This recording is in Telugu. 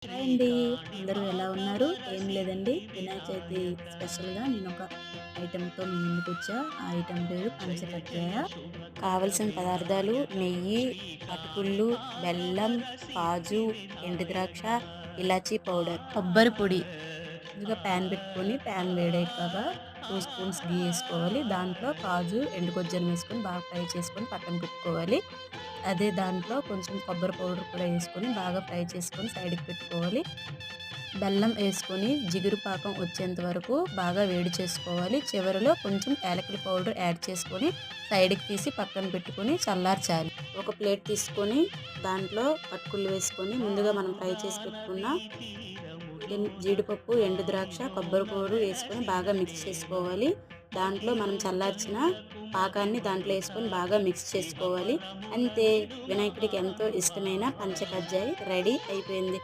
హాయ్ అండి. అందరూ ఎలా ఉన్నారు? ఏం లేదండి. వినాయక చవితి స్పెషల్‌గా నేనొక ఐటెమ్‌తో మీ ముందుకొచ్చా. ఆ ఐటెమ్ పేరు పంచకజ్జాయ. కావలసిన పదార్థాలు నెయ్యి, అటుకులు, బెల్లం, కాజు, ఎండు ద్రాక్ష, ఇలాచీ పౌడర్, కొబ్బరి పొడి. ముందుగా ప్యాన్ పెట్టుకొని ప్యాన్ వేడెక్కాక 2 స్పూన్స్ ఘీ ఏసుకోవాలి. దాంట్లో కాజు, ఎండు కొజ్జలం వేసుకొని బాగా ఫ్రై చేసుకొని పక్కన పెట్టుకోవాలి. అదే దాంట్లో కొంచెం కొబ్బరి పౌడర్ కూడా ఏసుకొని బాగా ఫ్రై చేసుకొని సైడ్‌కి పెట్టుకోవాలి. బెల్లం ఏసుకొని జిగురు పాకం వచ్చేంత వరకు బాగా వేడి చేసుకోవాలి. చివరిలో కొంచెం యాలకుల పౌడర్ యాడ్ చేసుకొని సైడ్‌కి తీసి పక్కన పెట్టుకొని చల్లార్చాలి. ఒక ప్లేట్ తీసుకొని దాంట్లో అటుకులు వేసుకొని ముందుగా మనం ఫ్రై చేసి పెట్టుకున్న జీడిపప్పు, ఎండు ద్రాక్ష, కొబ్బరి పౌడర్ వేసుకొని బాగా మిక్స్ చేసుకోవాలి. దాంట్లో మనం చల్లార్చిన పాకాన్ని దాంట్లో వేసుకొని బాగా మిక్స్ చేసుకోవాలి. అంతే, వినాయకుడికి ఎంతో ఇష్టమైన పంచకజ్జాయ్ రెడీ అయిపోయింది.